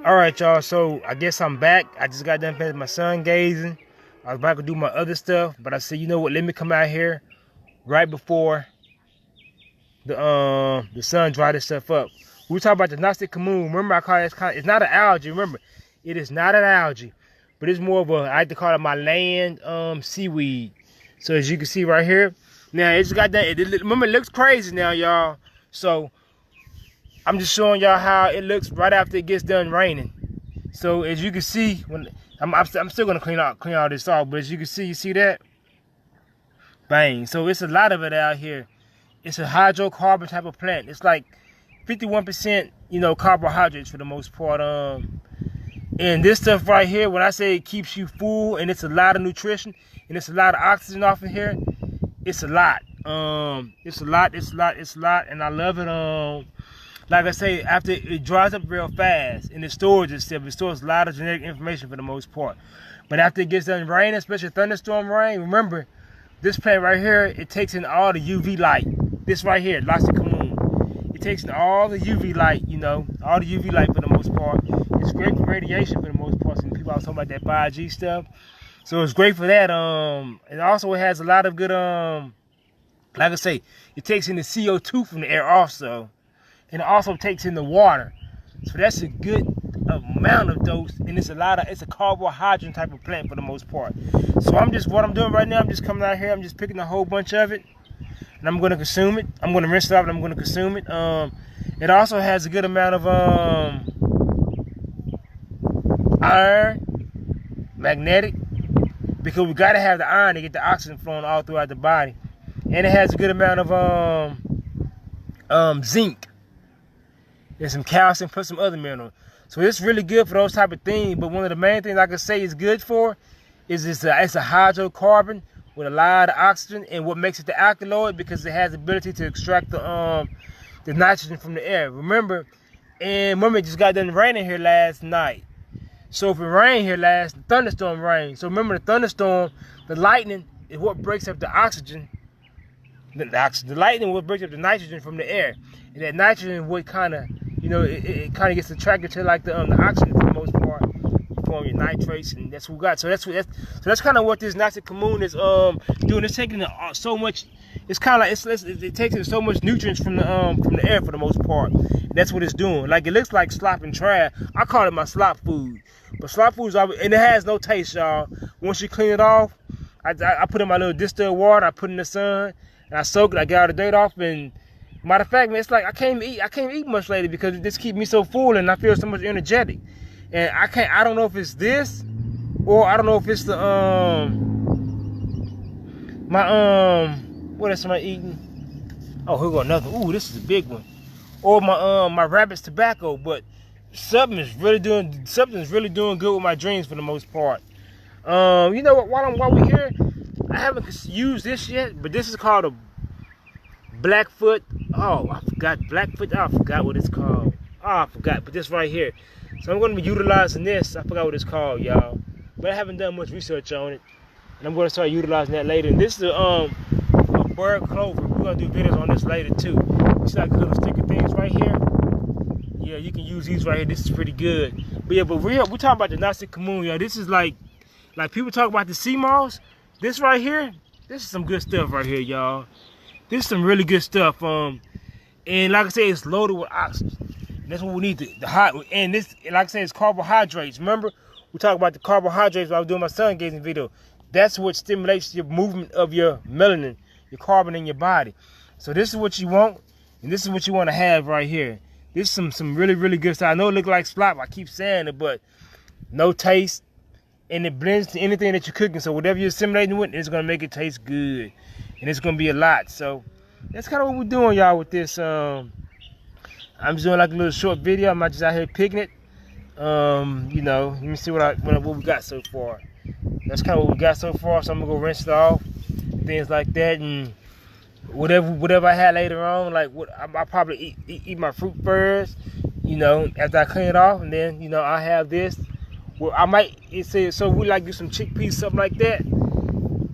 Alright, y'all, so I guess I'm back. I just got done finishing my sun gazing. I was about to do my other stuff, but I said, you know what, let me come out here right before the sun dry this stuff up. We were talking about the Nostoc Commune. Remember, I call it, it's not an algae. Remember, it is not an algae, but it's more of a, I like to call it my land seaweed. So as you can see right here, now it just got that. Remember, it looks crazy now, y'all. So I'm just showing y'all how it looks right after it gets done raining. So as you can see, when I'm still gonna clean all this off, but as you can see, you see that? Bang. So it's a lot of it out here. It's a hydrocarbon type of plant. It's like 51%, you know, carbohydrates for the most part. And this stuff right here, when I say it keeps you full and it's a lot of nutrition and it's a lot of oxygen off in here, it's a lot. It's a lot, and I love it. Like I say, after it dries up real fast and it stores itself, it stores a lot of genetic information for the most part. But after it gets done raining, especially thunderstorm rain, remember, this plant right here, it takes in all the UV light. This right here, Nostoc Commune. It takes in all the UV light, you know, all the UV light for the most part. It's great for radiation for the most part. Some people are talking about that 5G stuff. So it's great for that. And also it has a lot of good, like I say, it takes in the CO2 from the air also. And it also takes in the water. So that's a good amount of dose, and it's a carbohydrate type of plant for the most part. So what I'm doing right now, I'm just coming out here, I'm just picking a whole bunch of it, and I'm gonna consume it. I'm gonna rinse it off and I'm gonna consume it. It also has a good amount of iron, magnetic, because we gotta have the iron to get the oxygen flowing all throughout the body. And it has a good amount of zinc. There's some calcium plus some other minerals. So it's really good for those type of things. But one of the main things I can say it's good for is it's a hydrocarbon with a lot of oxygen. And what makes it the alkaloid, because it has the ability to extract the nitrogen from the air. Remember, it just got done raining here last night. So if it rained here thunderstorm rain. So remember, the thunderstorm, the lightning is what breaks up the oxygen. The lightning will break up the nitrogen from the air, and that nitrogen would kind of, you know, it kind of gets attracted to like the oxygen for the most part. You form your nitrates, and that's what we got. So that's kind of what this Nostoc Commune is doing. It's taking so much. It's kind of like it takes in so much nutrients from the air for the most part. And that's what it's doing. Like, it looks like slop and trash. I call it my slop food, but slop food is and it has no taste, y'all. Once you clean it off, I put in my little distilled water. I put it in the sun. And I soak it, I get all the dirt off, and matter of fact, man, it's like I can't eat much later because it just keeps me so full and I feel so much energetic. And I don't know if it's this, or I don't know if it's the what else am I eating? Oh, here go another. Ooh, this is a big one. Or my rabbit's tobacco, but something's really doing good with my dreams for the most part. You know what, while we're here, I haven't used this yet, but this is called a Blackfoot. Oh, I forgot Blackfoot. Oh, I forgot what it's called. Oh, I forgot. But this right here. So I'm going to be utilizing this. I forgot what it's called, y'all. But I haven't done much research on it, and I'm going to start utilizing that later. And this is a bird clover. We're going to do videos on this later too. It's like little sticker things right here. Yeah, you can use these right here. This is pretty good. But yeah, but we're talking about the Nostoc Commune, y'all. This is like people talk about the sea moss. This right here, this is some good stuff right here, y'all. This is some really good stuff. And like I said, it's loaded with oxygen. And that's what we need. And this, like I said, it's carbohydrates. Remember, we talked about the carbohydrates while I was doing my sun gazing video. That's what stimulates your movement of your melanin, your carbon in your body. So this is what you want, and this is what you want to have right here. This is some really, really good stuff. I know it looks like slop. I keep saying it, but no taste. And it blends to anything that you're cooking. So whatever you're assimilating with, it's going to make it taste good. And it's going to be a lot. So that's kind of what we're doing, y'all, with this. I'm just doing like a little short video. I'm not just out here picking it. You know, let me see what we got so far. That's kind of what we got so far. So I'm going to go rinse it off. Things like that. And whatever I had later on, like I'll probably eat my fruit first, you know, after I clean it off. And then, you know, I have this. Well, I might say so. We like do some chickpeas, something like that.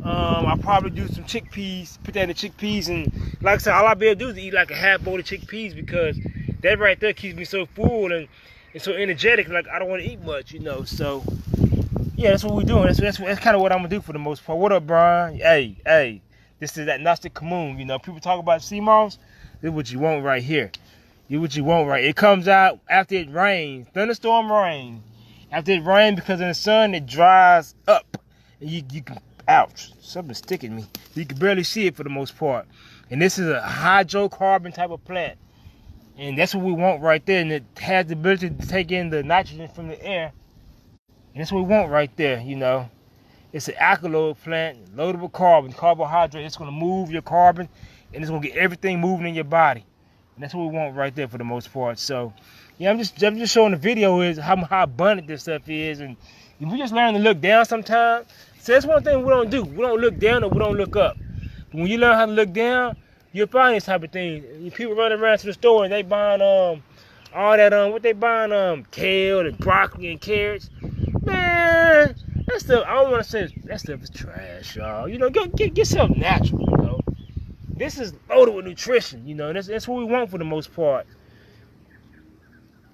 I'll probably do some chickpeas, put that in the chickpeas, and like I said, all I'll be able to do is eat like a half bowl of chickpeas because that right there keeps me so full. And and so energetic. Like I don't want to eat much, you know. So yeah, that's what we're doing. That's kind of what I'm gonna do for the most part. What up, Brian? Hey, this is that Nostoc Commune. You know, people talk about sea moss. This is what you want right here. This is what you want right. It comes out after it rains, thunderstorm rain. After it rains, because in the sun it dries up, and you can. Ouch! Something's sticking me. You can barely see it for the most part. And this is a hydrocarbon type of plant. And that's what we want right there. And it has the ability to take in the nitrogen from the air. And that's what we want right there, you know. It's an alkaloid plant, loadable carbon, carbohydrate. It's going to move your carbon, and it's going to get everything moving in your body. And that's what we want right there for the most part. So, yeah, I'm just showing the video is how abundant this stuff is. And if we just learn to look down sometimes. So that's one thing we don't do. We don't look down or we don't look up. When you learn how to look down, you'll find this type of thing. People running around to the store and they buying all that what they buying kale and broccoli and carrots. Man, that stuff I don't want to say that stuff is trash, y'all. You know, get something natural. You know, this is loaded with nutrition. You know, that's what we want for the most part.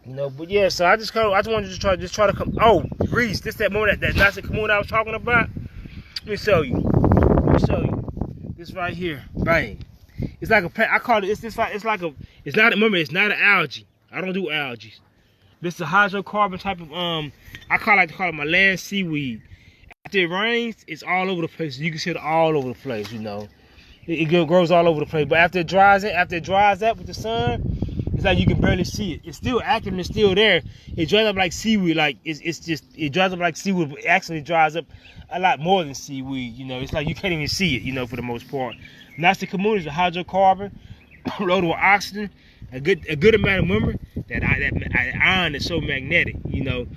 You know, but yeah, so I just wanted to try to come. Oh, Reese, this that moment that Nostoc Commune I was talking about. Let me show you. This right here, bang. It's like a plant. I call it. It's not. Remember, it's not an algae. I don't do algae. This is a hydrocarbon type of I like to call it my land seaweed. After it rains, it's all over the place. You can see it all over the place. You know, it grows all over the place. But after it dries up with the sun. It's like you can barely see it. It's still active and it's still there. It dries up like seaweed. Like it dries up like seaweed, but it actually dries up a lot more than seaweed. You know, it's like you can't even see it. You know, for the most part. Nostoc Commune is a hydrocarbon loaded with oxygen, a good amount of remember that iron is so magnetic. You know,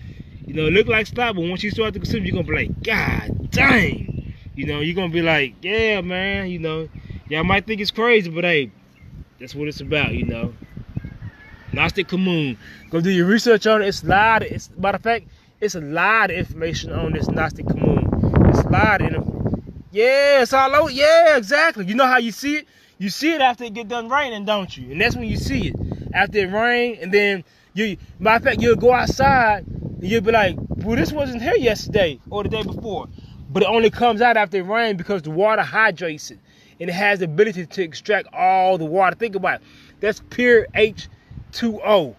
it look like slop, but once you start to consume, you're gonna be like, God dang. You know, you're gonna be like, yeah, man. You know, y'all might think it's crazy, but hey, that's what it's about. You know. Nostoc Commune. Go do your research on it. Matter of fact, it's a lot of information on this Nostoc Commune. It's a lot of yeah, it's all over. Yeah, exactly. You know how you see it? You see it after it get done raining, don't you? And that's when you see it. After it rain, and then matter of fact, you'll go outside and you'll be like, well, this wasn't here yesterday or the day before. But it only comes out after it rain because the water hydrates it. And it has the ability to extract all the water. Think about it. That's pure H2O.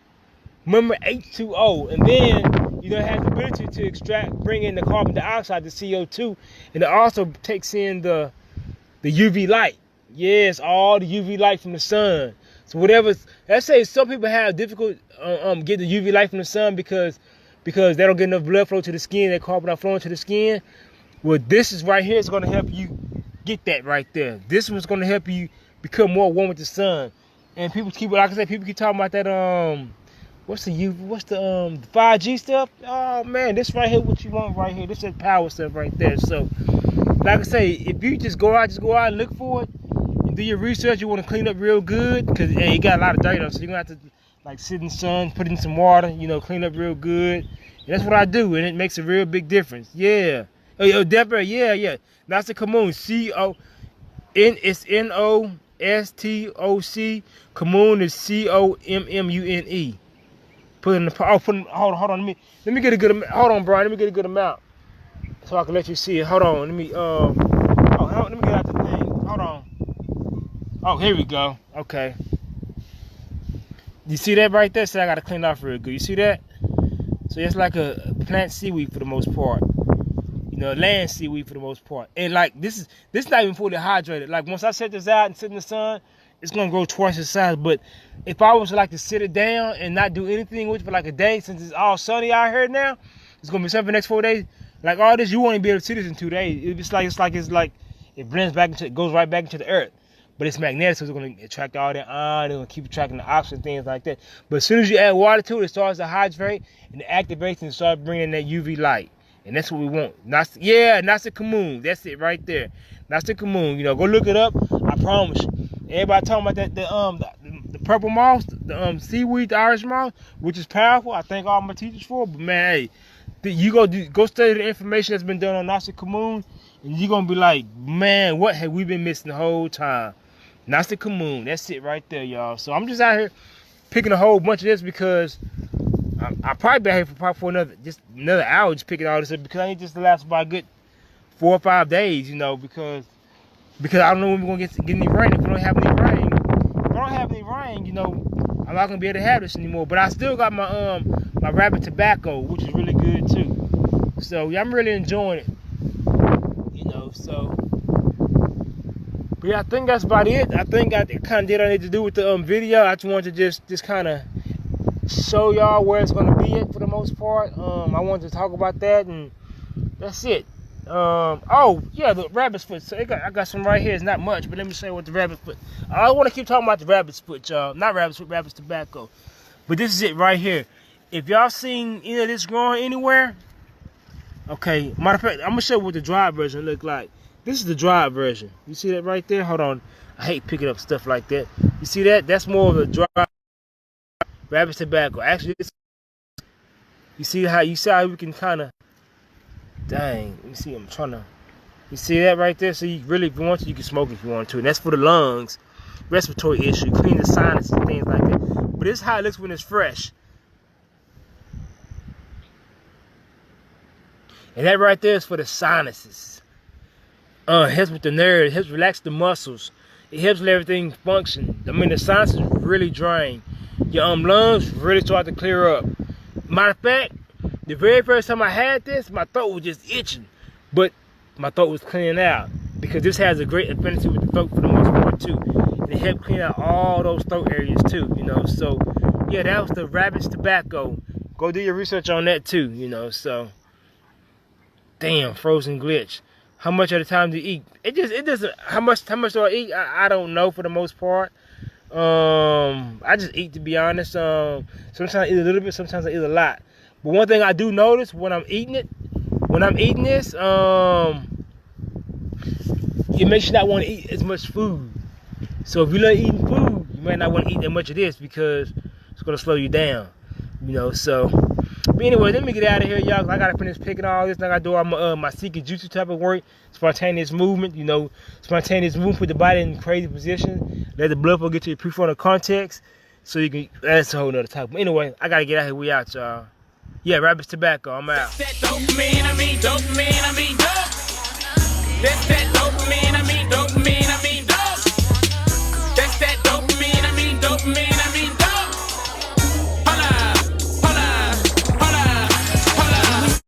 Remember H2O. And then, it has the ability to bring in the carbon dioxide, the CO2. And it also takes in the UV light. Yes, all the UV light from the sun. So let's say some people have difficult getting the UV light from the sun because they don't get enough blood flow to the skin, that carbon not flowing to the skin. Well, this is right here. It's going to help you get that right there. This one's going to help you become more one with the sun. And people keep talking about that what's the 5G stuff? Oh man, this right here, what you want right here. This is power stuff right there. So, like I say, if you just go out and look for it, and do your research. You want to clean up real good because you got a lot of dirt on, so you're gonna have to like sit in the sun, put in some water, clean up real good. And that's what I do, and it makes a real big difference. Yeah. Oh, Deborah, yeah. Nostoc Commune, it's Nostoc. Commune is Commune. Put in the hold on. Let me get a good. Hold on, Brian. Let me get a good amount so I can let you see it. Hold on. Let me get out the thing. Hold on. Oh, here we go. Okay. You see that right there? So I got to clean off real good. You see that? So it's like a plant seaweed for the most part. Land seaweed for the most part. And like this is not even fully hydrated. Like once I set this out and sit in the sun, it's gonna grow twice the size. But if I was to sit it down and not do anything with it for like a day, since it's all sunny out here now, it's gonna be something for the next 4 days. Like all this, you won't even be able to see this in 2 days. It's like it blends back it goes right back into the earth. But it's magnetic, so it's gonna attract all that iron. It's gonna keep attracting the oxygen, things like that. But as soon as you add water to it, it starts to hydrate and it activates and starts bringing that UV light. And that's what we want. Nostoc Commune. That's it right there. Nostoc Commune. Go look it up. I promise you. Everybody talking about that the purple moss, the seaweed, the Irish moss, which is powerful. I thank all my teachers for it. But man, hey, you go study the information that's been done on Nostoc Commune, and you're gonna be like, man, what have we been missing the whole time? Nostoc Commune. That's it right there, y'all. So I'm just out here picking a whole bunch of this because I'll probably be out here for another hour just picking all this up because I need this to last about a good 4 or 5 days, you know, because I don't know when we're gonna get any rain. If we don't have any rain, you know, I'm not gonna be able to have this anymore. But I still got my my rabbit tobacco, which is really good too. So yeah, I'm really enjoying it. You know, so but yeah, I think that's about it. I think I kind of did what I need to do with the video. I just wanted to just kind of show y'all where it's gonna be at for the most part. I wanted to talk about that, and that's it. Oh yeah, the rabbit's foot. So I got some right here. It's not much, but let me show you what the rabbit's foot. I want to keep talking about the rabbit's foot, y'all. Not rabbit's foot, rabbit's tobacco. But this is it right here. If y'all seen any of this growing anywhere, okay. Matter of fact, I'm gonna show you what the dry version look like. This is the dry version. You see that right there? Hold on. I hate picking up stuff like that. You see that? That's more of a dry rabbit's tobacco. Actually, you see how we can kind of. Dang, you see, I'm trying to. You see that right there? So you really, if you want to, you can smoke if you want to, and that's for the lungs, respiratory issue, clean the sinuses and things like that. But this is how it looks when it's fresh. And that right there is for the sinuses. It helps with the nerves, it helps relax the muscles, it helps let everything function. I mean, the sinuses really drain. Your lungs really start to clear up. Matter of fact, the very first time I had this, my throat was just itching, but my throat was cleaning out because this has a great affinity with the throat for the most part too. And it helped clean out all those throat areas too, you know. So yeah, that was the rabbit's tobacco. Go do your research on that too, you know. So damn, frozen glitch. How much at a time do you eat? It doesn't. How much do I eat? I don't know for the most part. I just eat, to be honest. Sometimes I eat a little bit, sometimes I eat a lot. But one thing I do notice when I'm eating this, it makes you not want to eat as much food. So if you love eating food, you might not want to eat that much of this because it's gonna slow you down. You know, so. But anyway, let me get out of here, y'all. I gotta finish picking all this. I gotta do all my secret jutsu type of work, spontaneous movement. You know, spontaneous movement, put the body in crazy position, let the blood flow get to your prefrontal cortex, so you can. That's a whole nother topic. But anyway, I gotta get out of here. We out, y'all. Yeah, rabbit's tobacco. I'm out.